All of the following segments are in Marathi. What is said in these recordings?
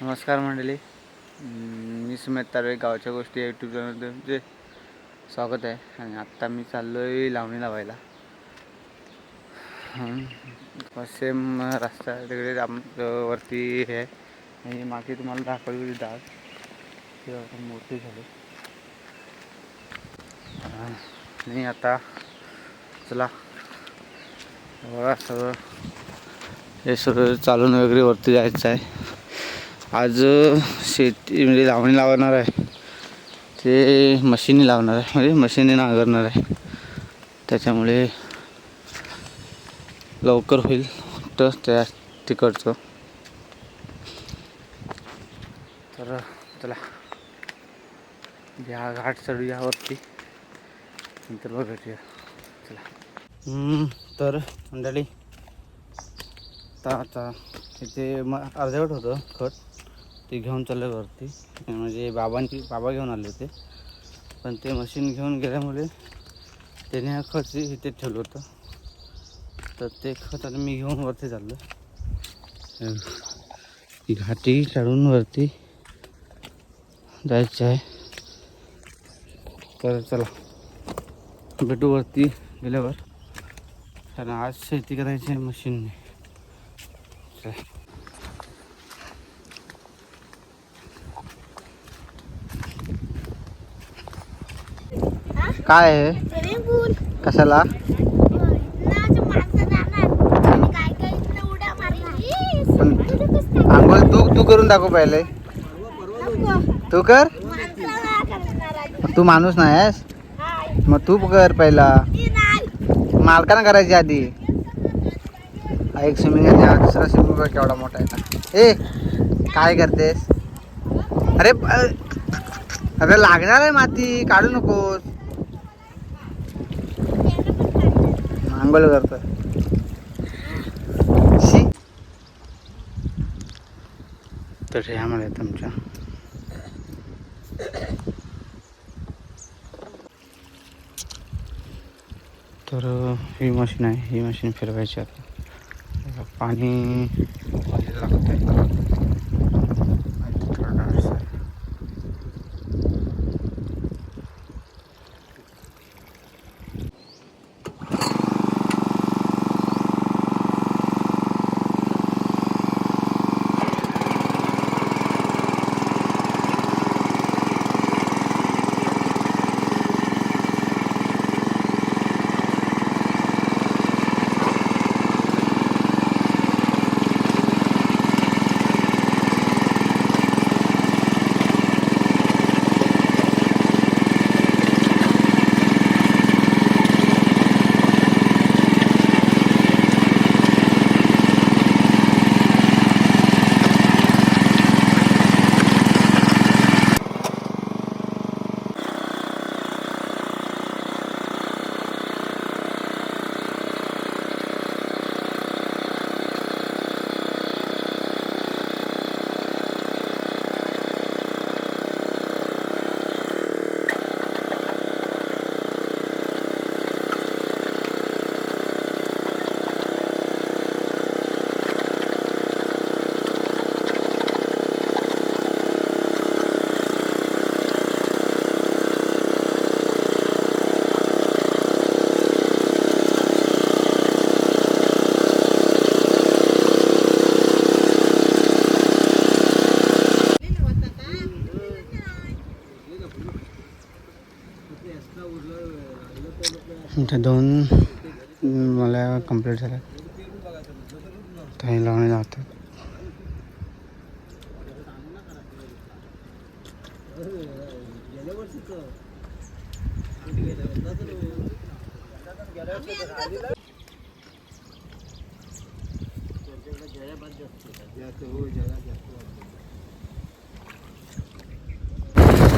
नमस्कार मंडळी, मी सुमित तारवे गावच्या गोष्टी यूट्यूब चॅनलमध्ये तुमचे स्वागत आहे. आणि आत्ता मी चाललो आहे लावणी लावायला. सेम रस्ता तिकडे वरती आहे आणि मागे तुम्हाला दाखवली डाळ ते मोठी झाली. आणि आता चला सगळं हे सगळं चालून वगैरे वरती जायचं आहे. आज शेती म्हणजे लावणी लावणार आहे, ते मशीनी लावणार आहे, म्हणजे मशीनी नांगरणार आहे. त्याच्यामुळे लवकर होईल तर त्या तिकडचं. तर चला या घाट चढूया वरती, नंतर बघूया. चला. तर मंडळी आता इथे अर्धवट होतं खत, ते घेऊन चाललं वरती. म्हणजे बाबा घेऊन आले होते, पण ते मशीन घेऊन गेल्यामुळे त्याने हा खत इथे ठेवलं होतं. तर ते खत आता मी घेऊन वरती चाललो. घाटी चढून वरती जायचं आहे. तर चला भेटू वरती गेल्यावर. कारण आज शेती करायची आहे मशीनने. काय आहे? कशाला? आंघोळ तू करून दाखव पहिले. तू कर. तू माणूस नाही आहेस, मग तू कर पहिला. मालकानं करायची आधी. एक स्विमिंग आहे, दुसरा स्विमिंग केवढा मोठा आहे का? ए काय करतेस? अरे अरे लागणार आहे माती, काढू नकोस. आंघोळ करतो. तर ह्यामध्ये तुमच्या तर ही मशीन आहे, ही मशीन फिरवायची. आता पाणी लागत आहे. दोन मला कंप्लीट झाल्या. काही लावणे जातात.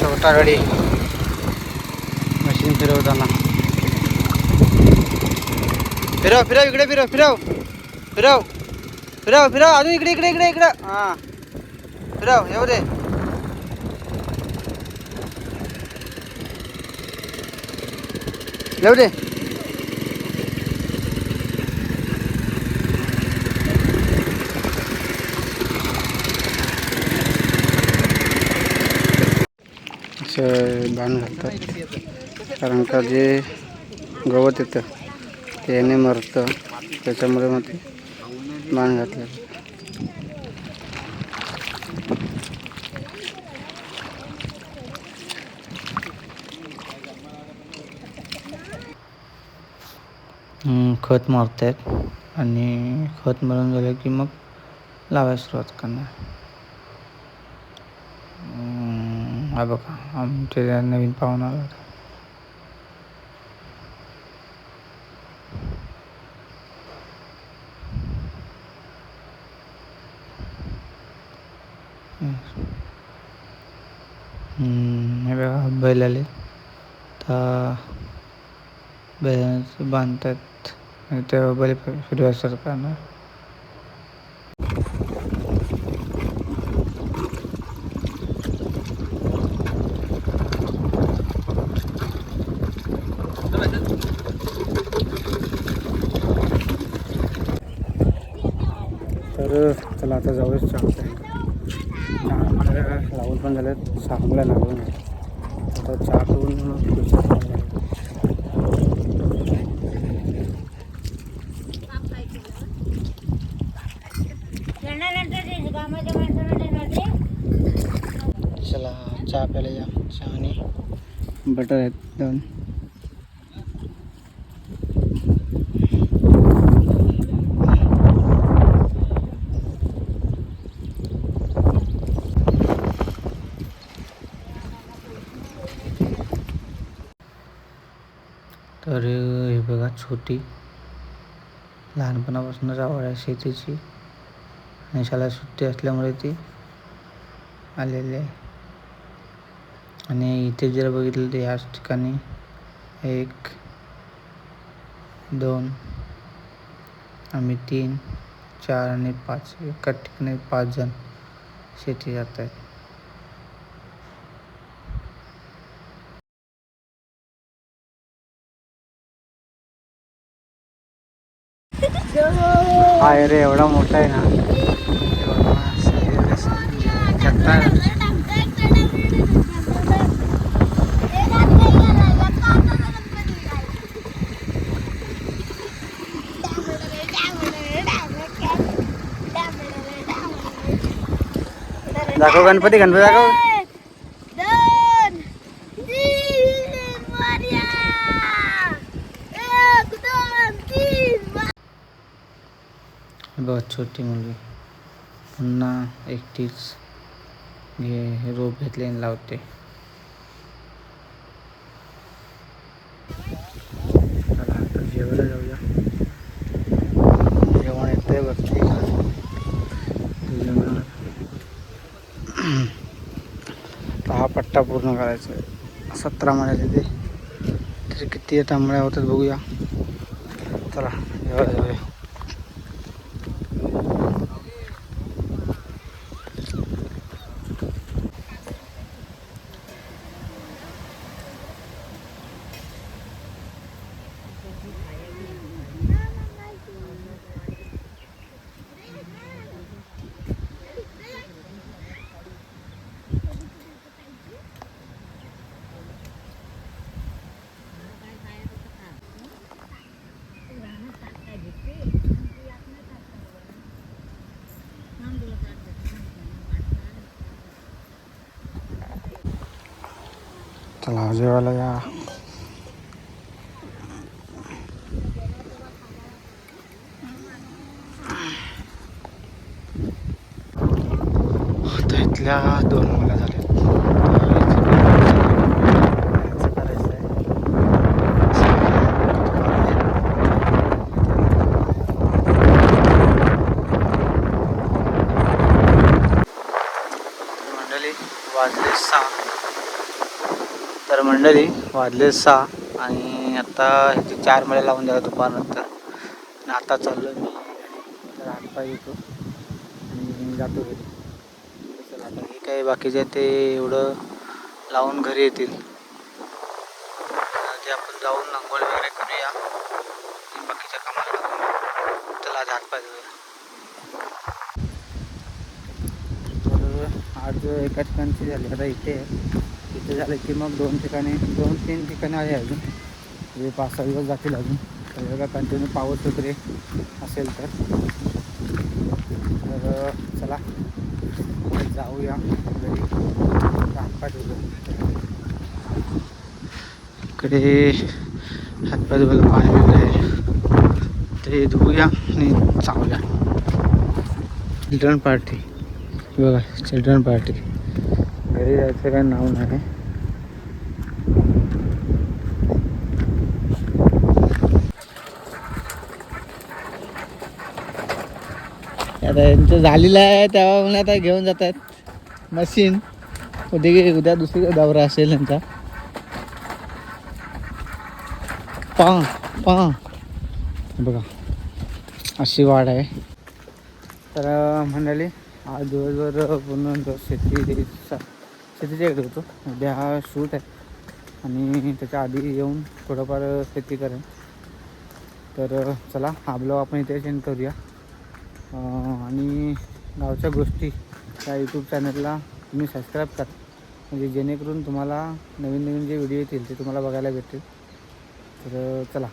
छोटा गाडी मशीन फिरवताना. फिरव इकडे, फिरव अजून इकडे. हां फिरव, येऊ दे. येऊ दे. बाण घालतात, कारण का जे गवत येतं ते याने मरतं, त्याच्यामुळे मग ते बाण घातलं. खत मारतात आणि खत मारून झालं की मग लावायला सुरुवात करणार. हा बघा आमच्या नवीन पाहुणा आला होता. हे बघा बैल आले तर बैलांचं बांधतात आणि तेव्हा बैल फिरवायला सुरुवात करणार. तर चला आता जाऊया चहा लावून पण झालं, सामूला लागून आता चहा करून मग चला चहा प्यायला या. चहा आणि बटर आहेत दोन. तर हे बघा छोटी लहानपणापासूनच आवड आहे शेतीची आणि शाळा सुट्टी असल्यामुळे ती आलेली आहे. आणि इथे जर बघितलं तर याच ठिकाणी 1 2 आम्ही 3 4 आणि 5 एका ठिकाणी 5 जण शेती करत आहेत. हाय रे, एवढा मोठा आहे ना, दाखव गणपती दाखव. बहुत छोटी मुलगी पुन्हा एकटीच रोप घेतले आणि लावते. जेवायला जाऊया. जेवण येते वरती. हा पट्टा पूर्ण करायचा आहे. 17 महिन्यात येते, तरी किती तांबड्या होतात बघूया. चला जेवायला जाऊया. चला जेवायला या. आता इथल्या 2 मुलं झाले. मंडळी वाजले 6 आणि आता ह्याचे 4 मळे लावून द्यावं दुपारनंतर. आणि आता चाललो मी हातपाय येतो आणि जातो घरी. चला आता हे काही बाकीचे ते एवढं लावून घरी येतील, ते आपण जाऊन अंघोळ वगैरे करूया आणि बाकीच्या कामाला लागूया. चला आज हातपाय धुऊया. आज एका ठिकाणची झाली, आता इथे ते झाले की मग 2-3 ठिकाणी आहे अजून. म्हणजे 5-6 दिवस जातील अजून. तर बघा कंटिन्यू पाऊस वगैरे असेल तर चला जाऊया घरी. हातपाय धुवूया. इकडे हातपाय धुवायला पाणी वगैरे आहे ते धुवूया आणि जाऊया. चिल्ड्रन पार्टी बघा, चिल्ड्रन पार्टी. घरी जायचं काही नाव नाही. आता यांचं झालेलं आहे तेव्हा म्हणून आता घेऊन जातात मशीन. उद्या दुसरीकडे दौरा असेल यांचा. बघा अशी वाढ आहे. तर मंडळी आज दिवसभर पूर्ण शेतीच्या इकडे होतो. उद्या हा शूट आहे आणि त्याच्या आधी येऊन थोडंफार शेती करेन. तर चला हा ब्लॉग आपण इथे सेंड करूया. आणि गावच्या गोष्टी त्या यूट्यूब चॅनलला तुम्ही सबस्क्राईब करा, म्हणजे जेणेकरून तुम्हाला नवीन जे व्हिडिओ येतील ते तुम्हाला बघायला भेटतील. तर चला